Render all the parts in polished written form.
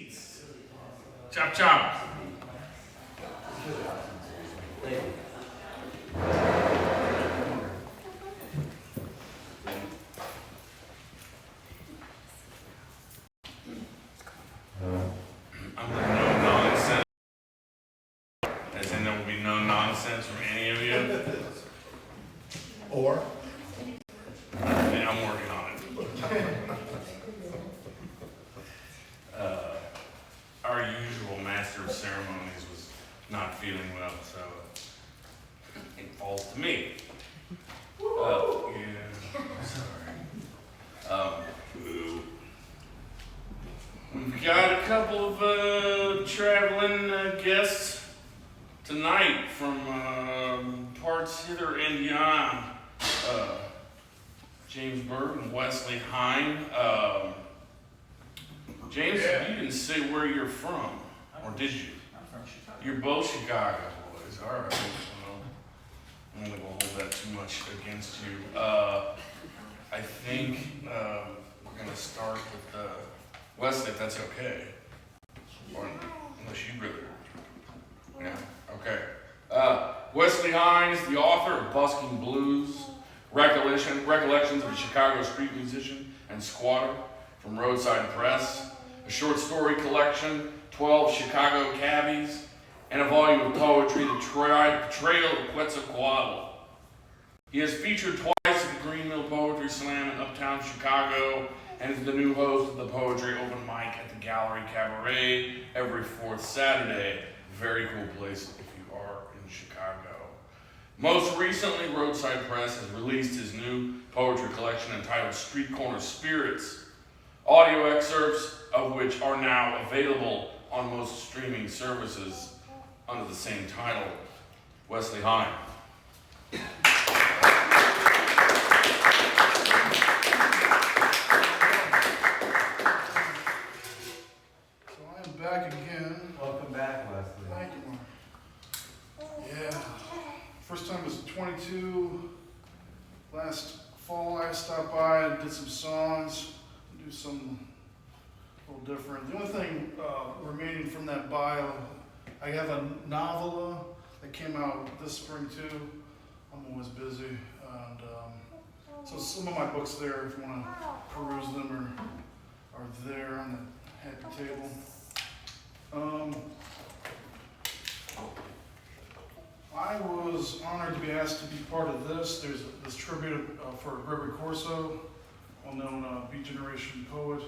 seats. Chop chop. I'm the no nonsense. As in there will be no nonsense from any of you. Or? And I'm working on it. Our usual master of ceremonies was not feeling well, so it falls to me. Oh, yeah. Sorry. We've got a couple of traveling guests tonight from parts hither and yon. James Berg and Westley Heine. James, you didn't say where you're from, or did you? I'm from Chicago. You're both Chicago boys. All right. Well, I'm not going to hold that too much against you. I think we're going to start with Westley, if that's okay. Or unless you really. Yeah, okay. Wesley Hines, the author of Busking Blues, Recollections of a Chicago Street Musician and Squatter from Roadside Press, a short story collection, 12 Chicago Cabbies, and a volume of poetry, The Trail of Quetzalcoatl. He has featured twice at the Green Mill Poetry Slam in Uptown Chicago and is the new host of the Poetry Open Mic at the Gallery Cabaret every fourth Saturday. Very cool place if you are in Chicago. Most recently, Roadside Press has released his new poetry collection entitled Street Corner Spirits, audio excerpts of which are now available on most streaming services under the same title. Westley Heine. So I am back again. Welcome back, Westley. Thank you, Mark. Yeah. First time was 22. Last fall I stopped by and did some songs, do some a little different. The only thing remaining from that bio, I have a novella that came out this spring too. I'm always busy. And so some of my books there, if you want to peruse them, are there on the happy table. I was honored to be asked to be part of this. There's this tribute for Gregory Corso, well-known Beat Generation poet,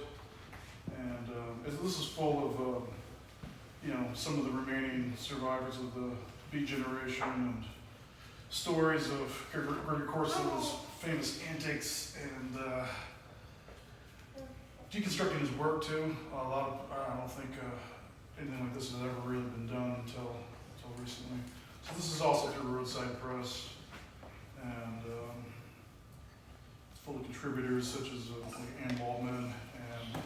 and this is full of some of the remaining survivors of the Beat Generation and stories of Gregory Corso's famous antics and deconstructing his work too. I don't think anything like this has ever really been done until recently. So this is also through Roadside Press, and it's full of contributors such as like Ann Waldman and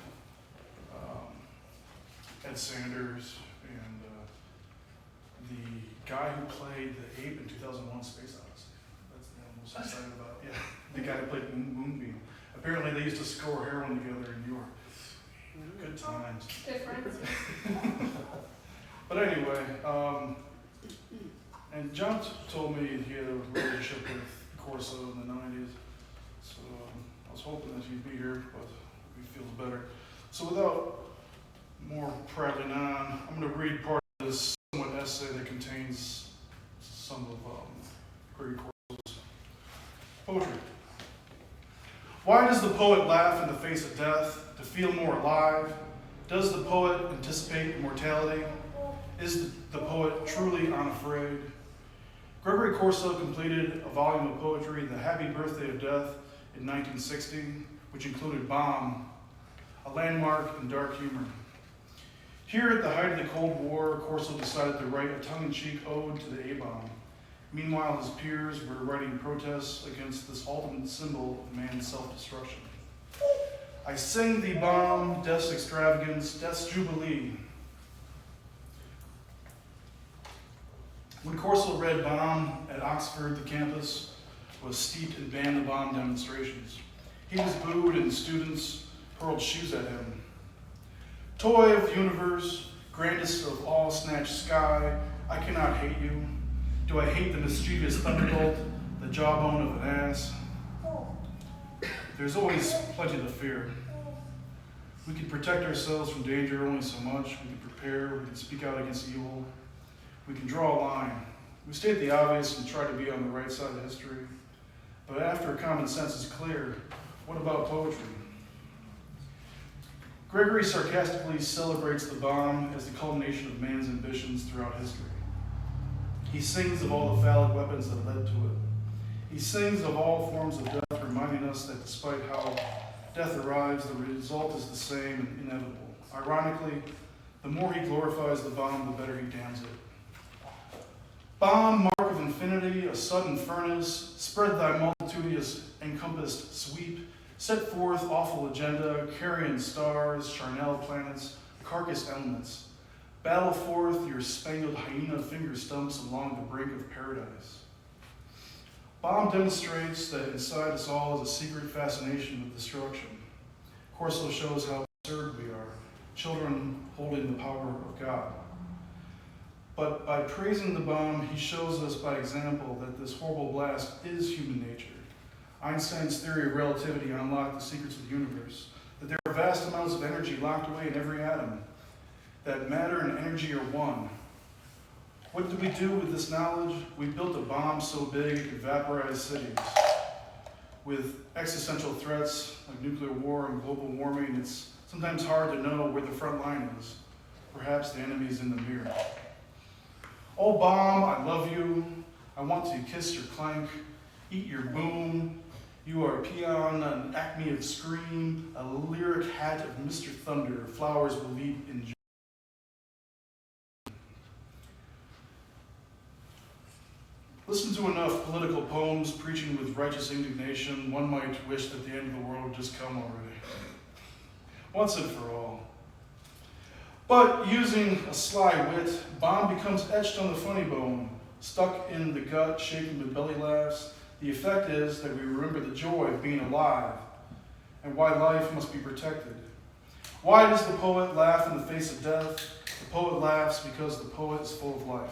Ed Sanders and the guy who played the ape in 2001 Space Odyssey. That's the one I'm most excited about. Yeah, the guy who played Moonbeam. Apparently they used to score heroin together in New York. Good times. Different. But anyway, and John told me he had a relationship with Corso in the 90s, so I was hoping that he'd be here, but he feels better. So without more prattling on, I'm going to read part of this somewhat essay that contains some of Gregory Corso's poetry. Why does the poet laugh in the face of death, to feel more alive? Does the poet anticipate immortality? Is the poet truly unafraid? Gregory Corso completed a volume of poetry, The Happy Birthday of Death, in 1960, which included Bomb, a landmark in dark humor. Here at the height of the Cold War, Corso decided to write a tongue-in-cheek ode to the A-bomb. Meanwhile, his peers were writing protests against this ultimate symbol of man's self-destruction. I sing thee bomb, death's extravagance, death's jubilee. When Corso read Bomb at Oxford, the campus was steeped in ban the bomb demonstrations. He was booed and students hurled shoes at him. Toy of the universe, grandest of all snatched sky, I cannot hate you. Do I hate the mischievous thunderbolt, the jawbone of an ass? There's always plenty to fear. We can protect ourselves from danger only so much. We can prepare, we can speak out against evil. We can draw a line. We state the obvious and try to be on the right side of history. But after common sense is clear, what about poetry? Gregory sarcastically celebrates the bomb as the culmination of man's ambitions throughout history. He sings of all the phallic weapons that led to it. He sings of all forms of death, reminding us that despite how death arrives, the result is the same and inevitable. Ironically, the more he glorifies the bomb, the better he damns it. Bomb, mark of infinity, a sudden furnace, spread thy multitudinous encompassed sweep, set forth awful agenda, carrion stars, charnel planets, carcass elements. Battle forth your spangled hyena finger stumps along the brink of paradise. Bomb demonstrates that inside us all is a secret fascination with destruction. Corso shows how absurd we are, children holding the power of God. But by praising the bomb, he shows us by example that this horrible blast is human nature. Einstein's theory of relativity unlocked the secrets of the universe, that there are vast amounts of energy locked away in every atom, that matter and energy are one. What did we do with this knowledge? We built a bomb so big it could vaporize cities. With existential threats like nuclear war and global warming, it's sometimes hard to know where the front line is. Perhaps the enemy is in the mirror. Oh bomb, I love you. I want to kiss your clank, eat your boom. You are a peon, an acme of scream, a lyric hat of Mr. Thunder. Flowers will leap in June. Listen to enough political poems preaching with righteous indignation, one might wish that the end of the world would just come already. Once and for all. But using a sly wit, bomb becomes etched on the funny bone, stuck in the gut, shaken with belly laughs. The effect is that we remember the joy of being alive and why life must be protected. Why does the poet laugh in the face of death? The poet laughs because the poet is full of life.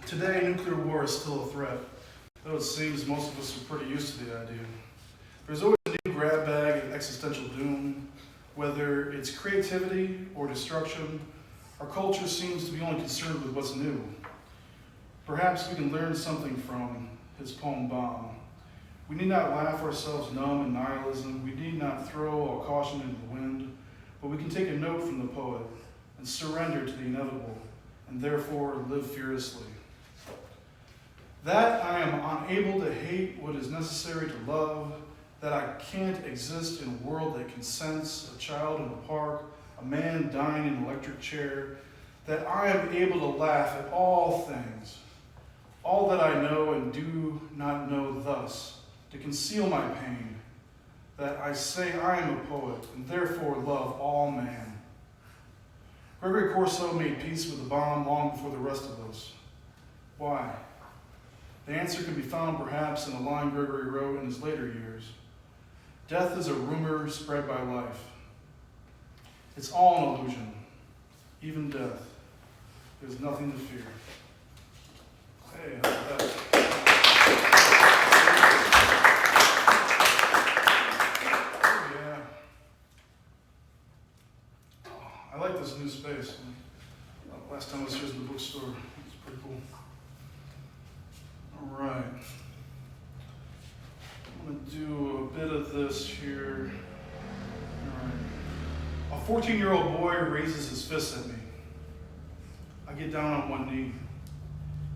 Today, nuclear war is still a threat, though it seems most of us are pretty used to the idea. There's always a new grab bag of existential doom. Whether it's creativity or destruction, our culture seems to be only concerned with what's new. Perhaps we can learn something from his poem Bomb. We need not laugh ourselves numb in nihilism. We need not throw all caution into the wind, but we can take a note from the poet and surrender to the inevitable, and therefore live fearlessly. That I am unable to hate what is necessary to love, that I can't exist in a world that consents, a child in a park, a man dying in an electric chair, that I am able to laugh at all things, all that I know and do not know thus, to conceal my pain, that I say I am a poet and therefore love all man. Gregory Corso made peace with the bomb long before the rest of us. Why? The answer can be found perhaps in a line Gregory wrote in his later years. Death is a rumor spread by life. It's all an illusion, even death. There's nothing to fear. Hey, how about that? Oh, yeah. Oh, I like this new space. Last time I was here was in the bookstore. It's pretty cool. All right. I'm going to do a bit of this here. All right. A 14-year-old boy raises his fist at me. I get down on one knee.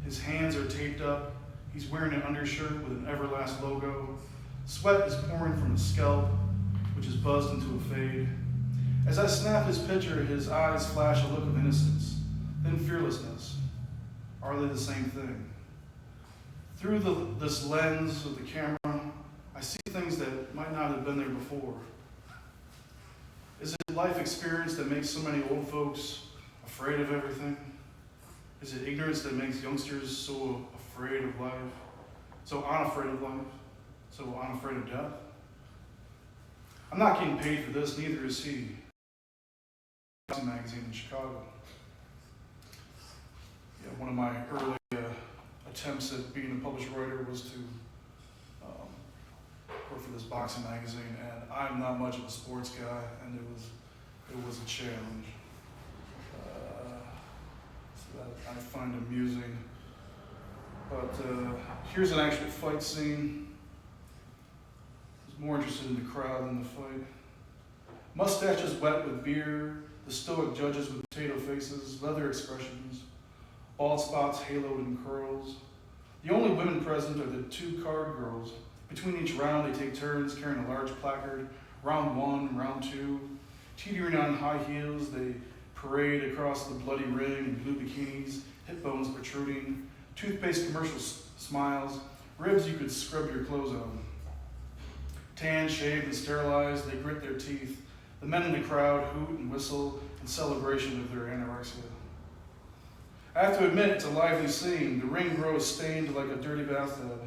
His hands are taped up. He's wearing an undershirt with an Everlast logo. Sweat is pouring from his scalp, which is buzzed into a fade. As I snap his picture, his eyes flash a look of innocence, then fearlessness. Are they the same thing? Through this lens of the camera, I see things that might not have been there before. Is it life experience that makes so many old folks afraid of everything? Is it ignorance that makes youngsters so afraid of life, so unafraid of life, so unafraid of death? I'm not getting paid for this, neither is he. Magazine in Chicago. Yeah, one of my early attempts at being a published writer was to work for this boxing magazine, and I'm not much of a sports guy, and it was a challenge. So that I find amusing. But here's an actual fight scene. I was more interested in the crowd than the fight. Mustaches wet with beer, the stoic judges with potato faces, leather expressions, bald spots haloed in curls. The only women present are the two card girls. Between each round, they take turns carrying a large placard. Round one, round two. Teetering on high heels, they parade across the bloody ring in blue bikinis, hip bones protruding, toothpaste commercial smiles, ribs you could scrub your clothes on. Tan, shaved, and sterilized, they grit their teeth. The men in the crowd hoot and whistle in celebration of their anorexia. I have to admit, it's a lively scene. The ring grows stained like a dirty bathtub.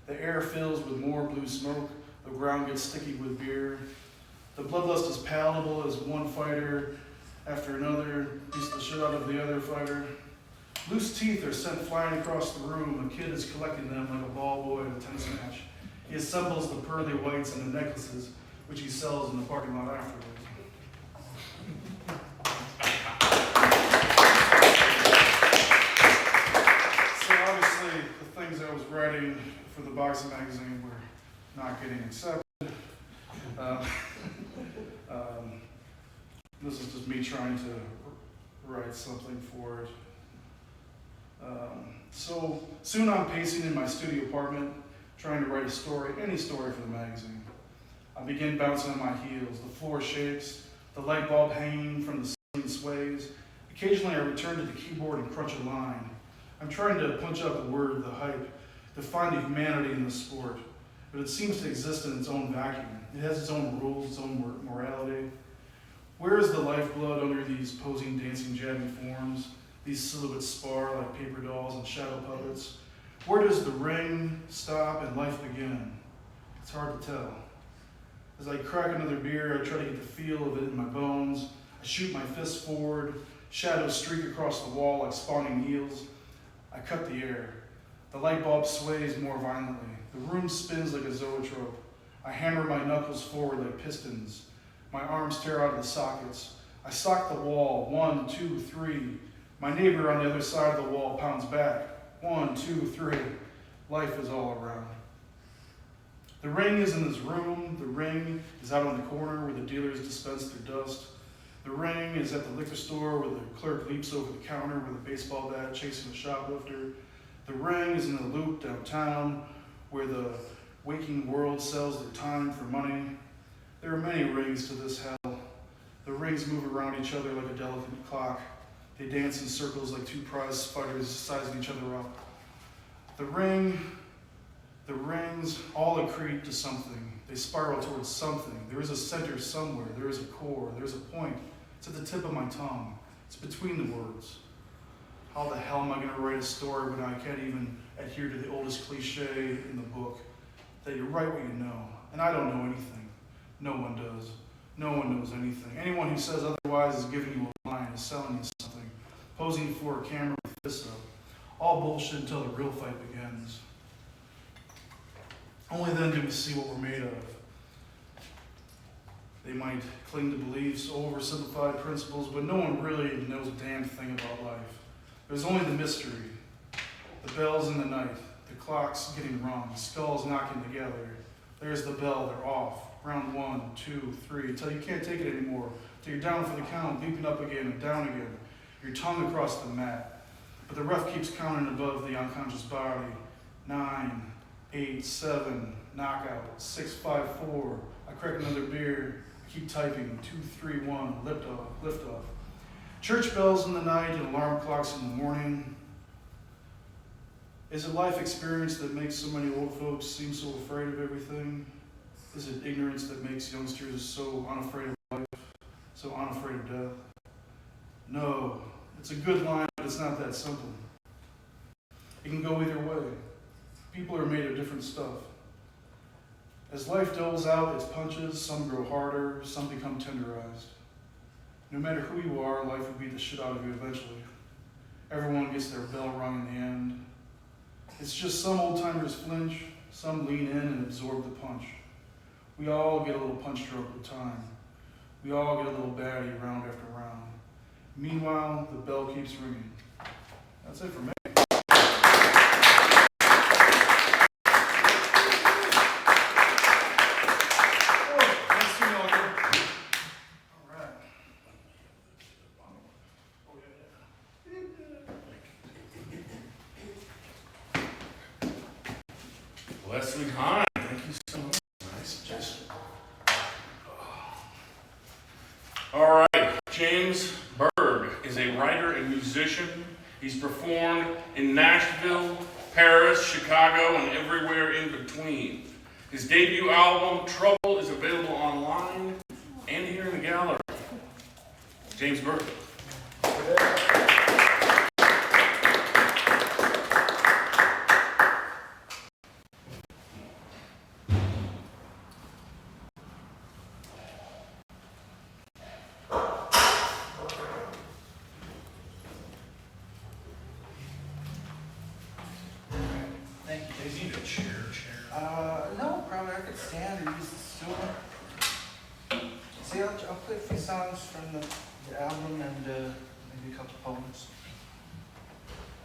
The air fills with more blue smoke. The ground gets sticky with beer. The bloodlust is palatable as one fighter after another beats the shit out of the other fighter. Loose teeth are sent flying across the room. A kid is collecting them like a ball boy in a tennis match. He assembles the pearly whites and the necklaces, which he sells in the parking lot afterwards. So obviously, the things I was writing for the boxing magazine were not getting accepted. This is just me trying to write something for it. So soon I'm pacing in my studio apartment, trying to write a story, any story for the magazine. I begin bouncing on my heels. The floor shakes, the light bulb hanging from the ceiling sways. Occasionally I return to the keyboard and crunch a line. I'm trying to punch up the word, the hype, to find the humanity in the sport, but it seems to exist in its own vacuum. It has its own rules, its own morality. Where is the lifeblood under these posing, dancing, jabbing forms? These silhouettes spar like paper dolls and shadow puppets. Where does the ring stop and life begin? It's hard to tell. As I crack another beer, I try to get the feel of it in my bones. I shoot my fist forward. Shadows streak across the wall like spawning eels. I cut the air. The light bulb sways more violently. The room spins like a zoetrope. I hammer my knuckles forward like pistons. My arms tear out of the sockets. I sock the wall. 1, 2, 3. My neighbor on the other side of the wall pounds back. 1, 2, 3. Life is all around. The ring is in this room. The ring is out on the corner where the dealers dispense their dust. The ring is at the liquor store where the clerk leaps over the counter with a baseball bat chasing a shoplifter. The ring is in the loop downtown where the waking world sells their time for money. There are many rings to this hell. The rings move around each other like a delicate clock. They dance in circles like two prize fighters sizing each other up. The rings all accrete to something. They spiral towards something. There is a center somewhere. There is a core. There is a point. It's at the tip of my tongue. It's between the words. How the hell am I going to write a story when I can't even adhere to the oldest cliche in the book? That you write what you know. And I don't know anything. No one does. No one knows anything. Anyone who says otherwise is giving you a line, is selling you something, posing for a camera with fists up. All bullshit until the real fight begins. Only then do we see what we're made of. They might cling to beliefs, oversimplified principles, but no one really knows a damn thing about life. There's only the mystery, the bells in the night, the clocks getting wrong, the skulls knocking together. There's the bell, they're off. Round 1, 2, 3, until you can't take it anymore, until you're down for the count, leaping up again and down again, your tongue across the mat. But the ref keeps counting above the unconscious body. 9, 8, 7, knockout, 6, 5, 4. I crack another beer, I keep typing, 2, 3, 1, lift off. Church bells in the night and alarm clocks in the morning. Is it life experience that makes so many old folks seem so afraid of everything? Is it ignorance that makes youngsters so unafraid of life, so unafraid of death? No, it's a good line, but it's not that simple. It can go either way. People are made of different stuff. As life doles out its punches, some grow harder, some become tenderized. No matter who you are, life will beat the shit out of you eventually. Everyone gets their bell rung in the end. It's just some old-timers flinch, some lean in and absorb the punch. We all get a little punch stroke with time. We all get a little baddie round after round. Meanwhile, the bell keeps ringing. That's it for me. Westley, Heine, thank you so much. Nice gesture. All right, James Berg is a writer and musician. He's performed in Nashville, Paris, Chicago, and everywhere in between. His debut album, Trouble, is available online and here in the gallery. James Berg. Thank you. Is he the chair? No, probably I could stand or use the stool. See, I'll play a few songs from the album and maybe a couple poems.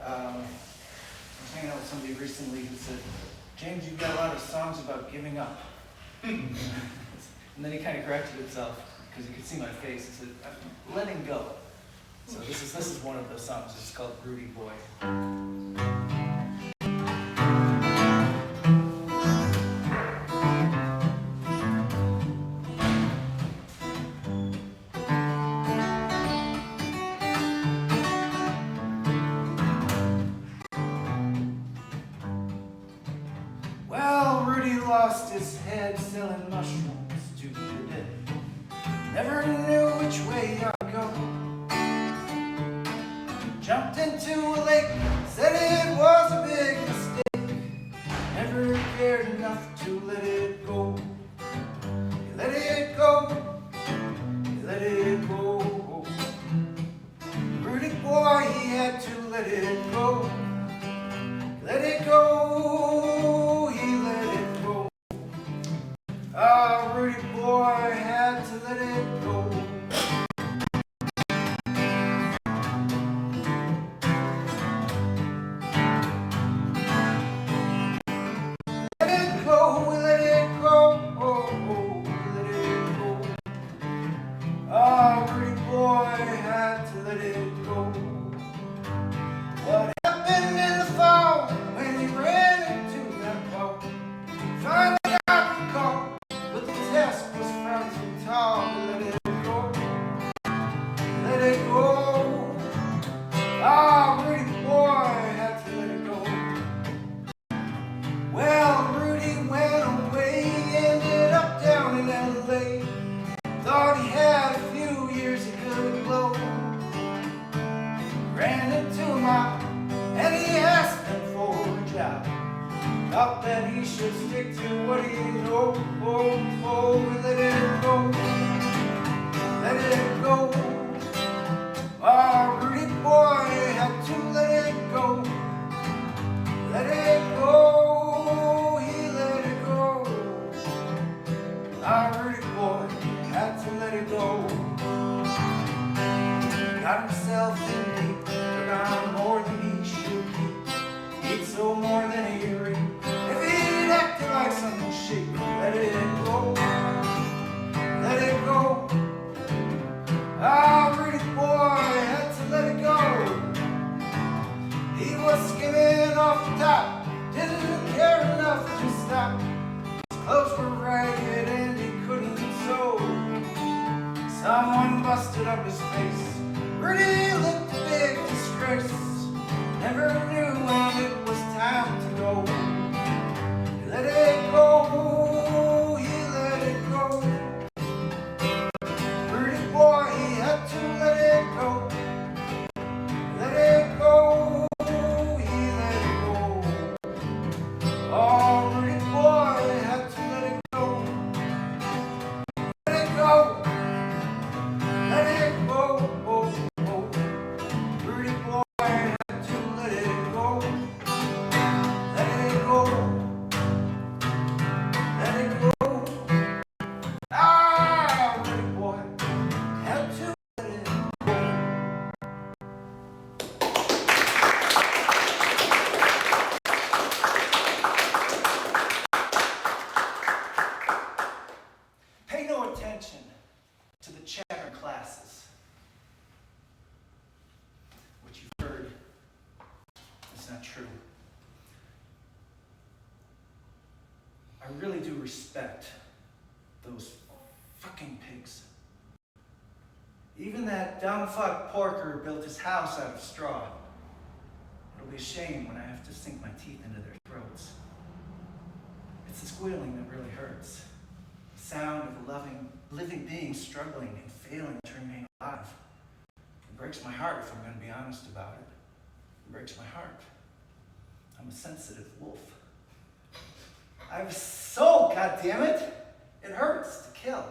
I was hanging out with somebody recently who said, James, you've got a lot of songs about giving up. And then he kind of corrected himself because he could see my face. He said, I'm letting go. So this is one of those songs. It's called Rudy Boy. Well, Rudy lost his head selling mushrooms to the dead. Never knew which way I'd go. Jumped into a lake, said it was a big mistake. Never cared enough to let it go. He let it go, he let it go. Rudy boy, he had to let it go. Let it go, he let it go. Ah, Rudy boy had to let it go. Let it go, let it go, oh, oh, let it go. Ah, Rudy boy had to let it go. What happened in the fall when he ran into that boat? Finally got caught, but the test was far too tall. Let it go, let it go. Ah, Rudy boy had to let it go. Well, Rudy went away, ended up down in LA. Thought he had a few years he could blow. Ran into a mob and he asked him for a job. Thought that he should stick to what he know. Oh, oh, let it go, let it go. Ah, Rudy boy had to let it go. Let it go, he let it go. Ah, Rudy boy had to let it go. Got himself in deep, took on more than he should keep. He'd so more than a year. If he'd acted like some sheep, let it go, let it go. Ah, Rudy boy had to let it go. He was skimming off the top, didn't care enough to stop. His clothes were ragged and he couldn't sew. Someone busted up his face. Rudy looked a big disgrace. Never knew when it was time to go. He let it go, he let it go. Rudy boy, he had to let it go. Let it go, he let it go. Oh, Rudy boy had to let it go. not true. I really do respect those fucking pigs. Even that dumb fuck porker built his house out of straw. It'll be a shame when I have to sink my teeth into their throats. It's the squealing that really hurts. The sound of a living being struggling and failing to remain alive. It breaks my heart if I'm going to be honest about it. It breaks my heart. I'm a sensitive wolf. I have a soul, goddammit! It hurts to kill.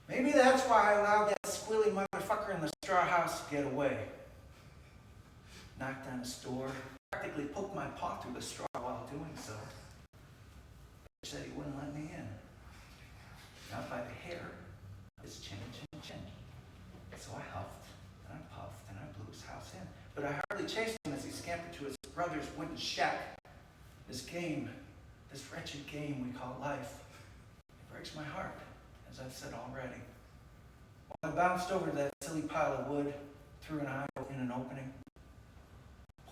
Maybe that's why I allowed that squealy motherfucker in the straw house to get away. Knocked on his door, practically poked my paw through the straw while doing so. He said he wouldn't let me in. Not by the hair, his chin. So I huffed, and I puffed, and I blew his house in. But I hardly chased him as he scampered to his brother's wooden shack. This game, this wretched game we call life, it breaks my heart, as I've said already. While I bounced over that silly pile of wood, through an eye in an opening,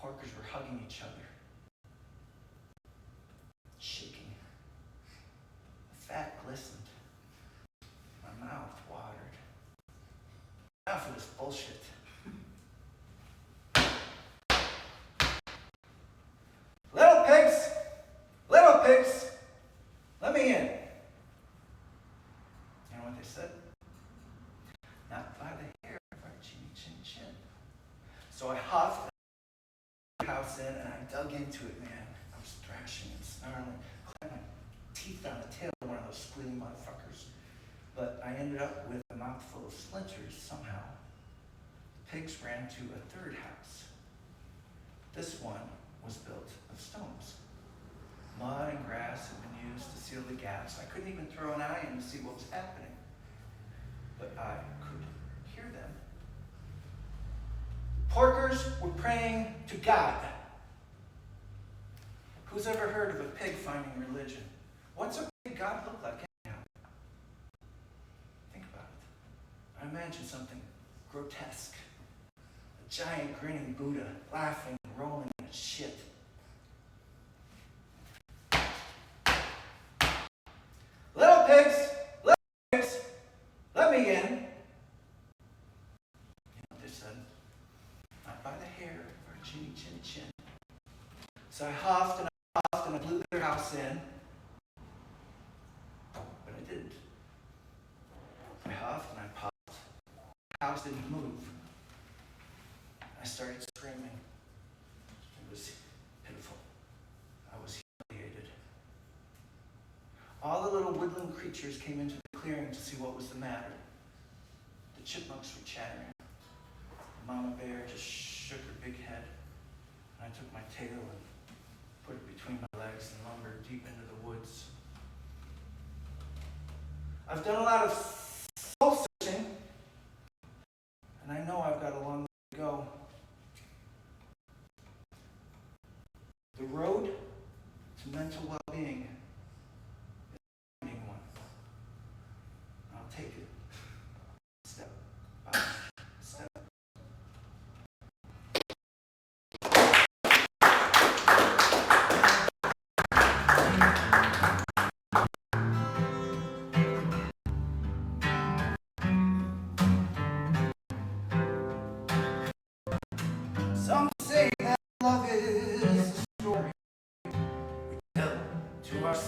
porkers were hugging each other, shaking. The fat glistened. My mouth watered. Enough of this bullshit. Little pigs, let me in. You know what they said? Not by the hair of our chin. So I huffed the house in and I dug into it, man. I was thrashing and snarling, clamping my teeth on the tail of one of those squealing motherfuckers. But I ended up with a mouthful of splinters somehow. The pigs ran to a third house. This one was built of stones. Mud and grass had been used to seal the gaps. I couldn't even throw an eye in to see what was happening. But I could hear them. The porkers were praying to God. Who's ever heard of a pig finding religion? What's a pig God look like anyhow? Think about it. I imagine something grotesque. A giant grinning Buddha, laughing and rolling in his shit. Little pigs, let me in. You know what they said? Not by the hair or chin. So I huffed and I blew their house in. But I didn't. I huffed and I puffed. The house didn't move. I started screaming. It was pitiful. I was humiliated. All the little woodland creatures came into the clearing to see what was the matter. The chipmunks were chattering. Mama bear just shook her big head. And I took my tail and put it between my legs and lumbered deep into the woods. I've done a lot of soul searching, and I know I've got a long way to go. The road to mental well-being is a winding one. I'll take it step by step. Some say that love is a story we tell to ourselves.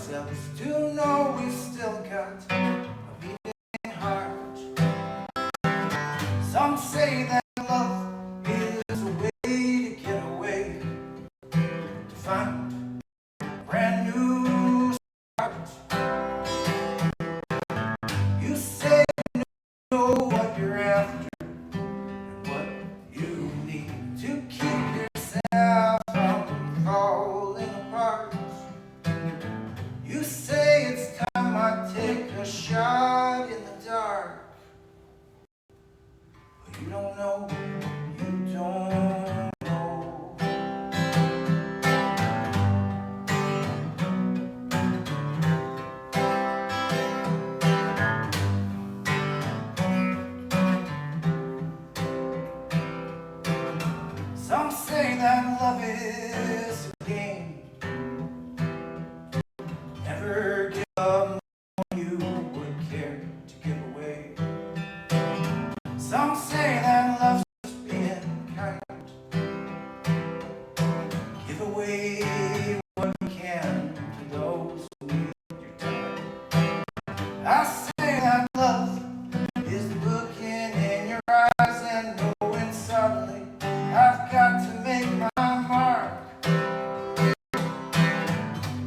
Some say that love is a game. Never give up more you would care to give away. Some say that love's just being kind. Give away what you can to those who need your time. I say that love is looking in your eyes and knowing suddenly I've got to make my mark.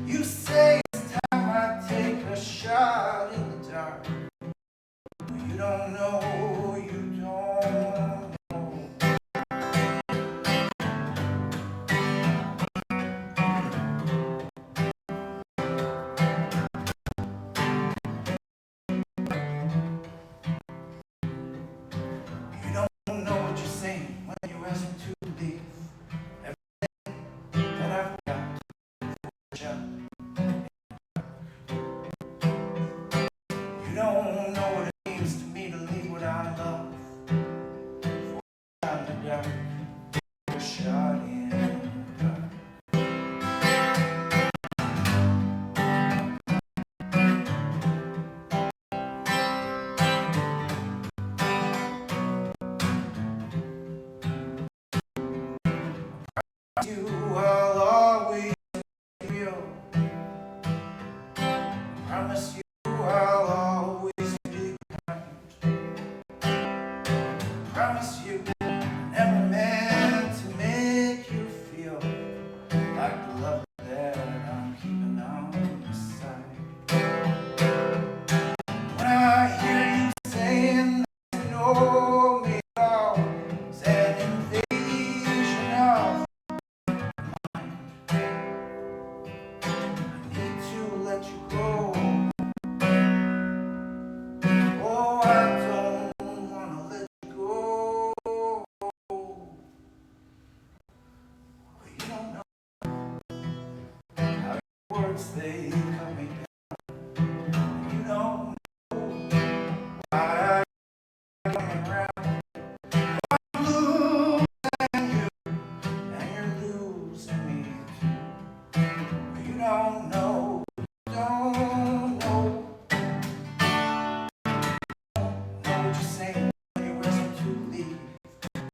You say it's time I take a shot in the dark. But you don't know, you don't know. You don't know what you're saying when you ask me to believe everything that I've got to shut. You don't know what it means to me to leave what I love for a shot in the dark, for a shot in the dark. You I'll always be real. Promise you I'll always be kind. Promise you never meant to make you feel like the love that I'm keeping on the side. When I hear you saying that you know me at all, it's an invasion of mind. I need to let you go. Oh, I don't wanna let you go. But you don't know how your words they cut me down. You don't know why I'm coming around. I'm losing you, and you're losing me too. But you don't know, don't know. Know what you're saying when you ask me to leave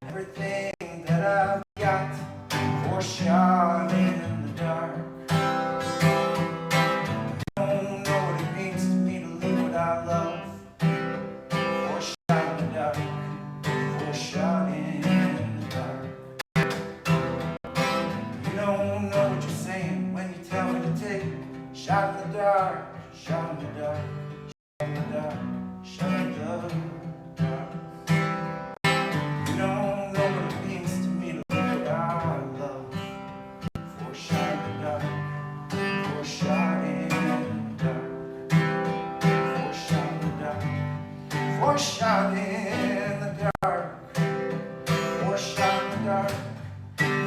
everything that I've got for a shot in the dark. Don't know what it means to me to leave what I love for a shot in the dark, for a shot in the dark. You don't know what you're saying when you tell me to take a shot in the dark, shot in the dark, shot in the dark, shot in the dark. You don't know what it means to me to leave what I love for a shot in the dark, for a shot in the dark, for a shot in the dark, for a shot in the dark, for a shot in the dark,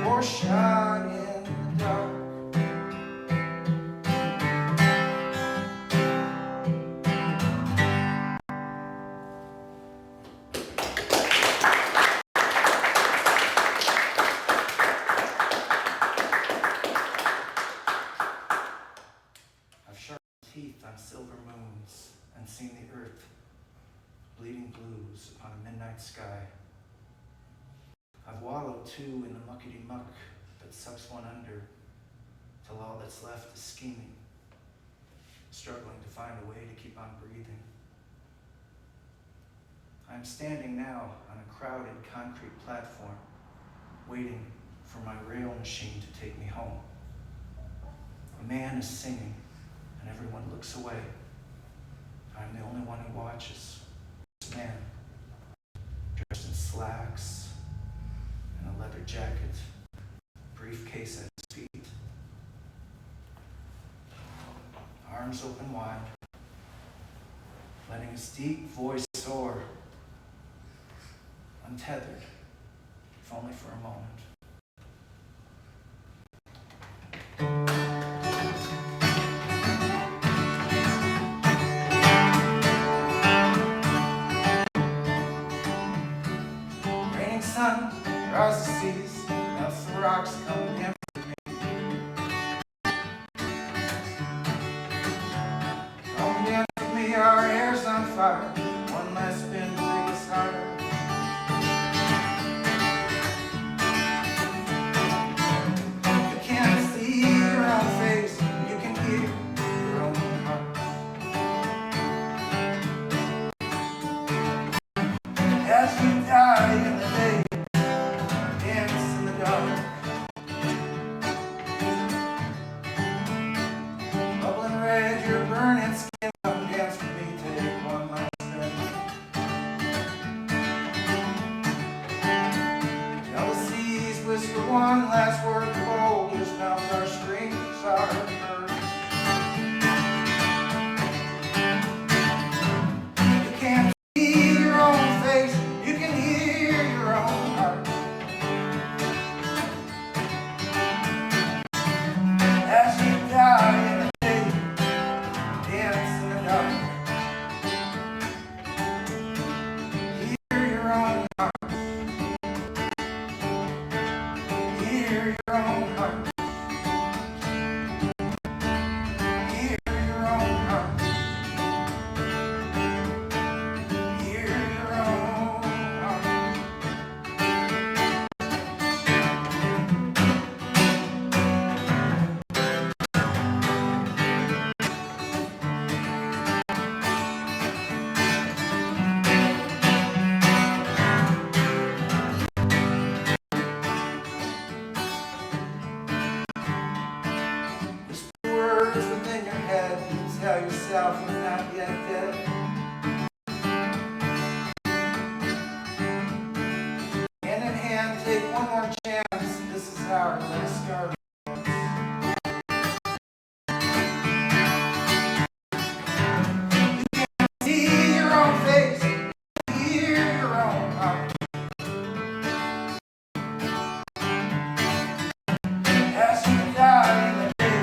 for a shot in the dark. I've sharpened teeth on silver moons and seen the earth bleeding blues upon a midnight sky. I've wallowed too in the muckety muck that sucks one under till all that's left is scheming, struggling to find a way to keep on breathing. I'm standing now on a crowded concrete platform, waiting for my rail machine to take me home. A man is singing, and everyone looks away. I'm the only one who watches. This man, dressed in slacks and a leather jacket, briefcase at his feet, arms open wide, letting his deep voice soar, untethered, if only for a moment. Raining sun dries the seas, rocks, come dance with me. Come dance with me, our hair's on fire. One last spin, take us higher. You can't see your own face, you can hear your own heart. As you die in the day, dance in the dark. Bubbling red, your burning skin, come dance with me, take one last spin. Jealousies whisper one last word, cold, your mouth, our strings are heard. You can't see your own face, you can hear your own heart. As you die in the day, dance in the dark. Hear your own heart. Hear your own heart. Hear your own heart. Hear your own heart. Whisper words within your head, you tell yourself you're not yet dead. Hand in hand, take one more chance. This is our last scar. See your own face, hear your own heart. As you die in the day,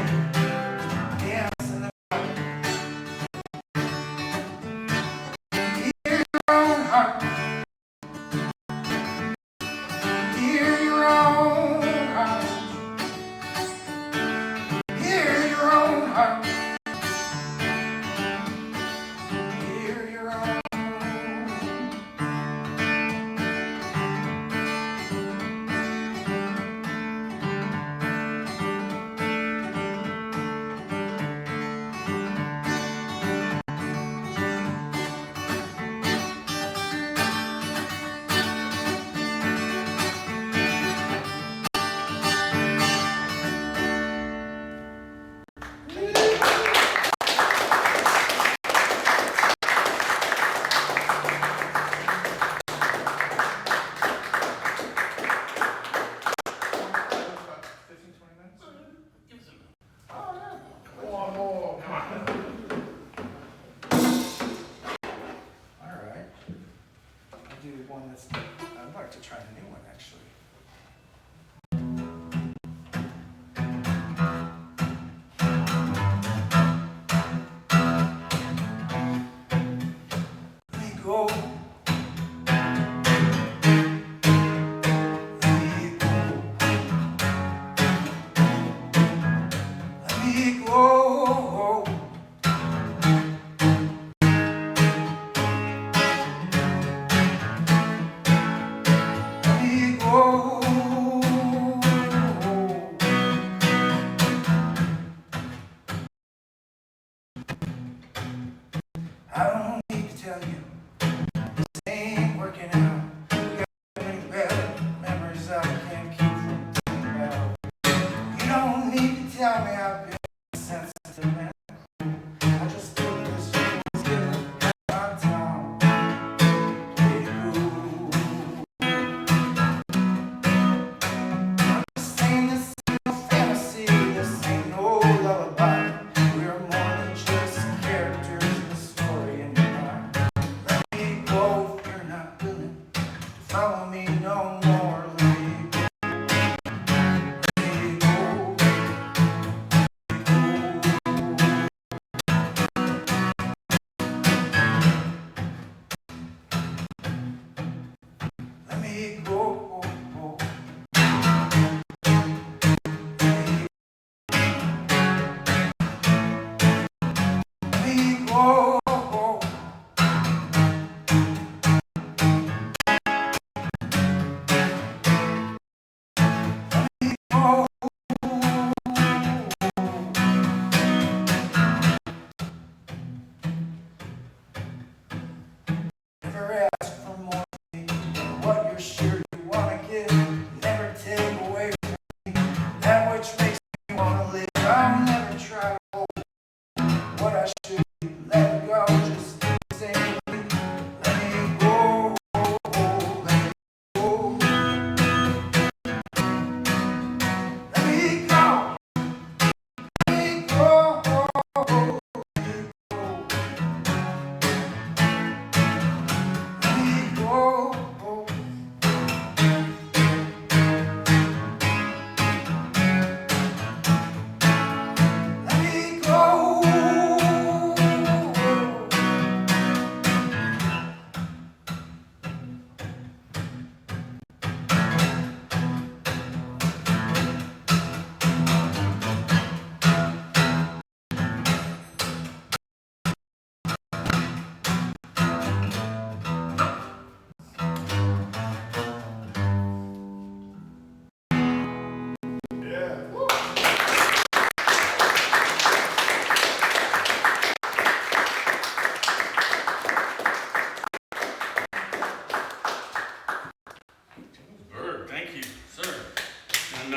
dance in the dark. Hear your own heart. Hear your own heart.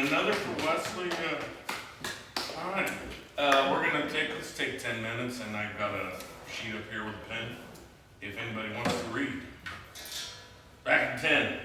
And another for Westley, alright. Let's take 10 minutes, and I've got a sheet up here with a pen, if anybody wants to read. Back in 10.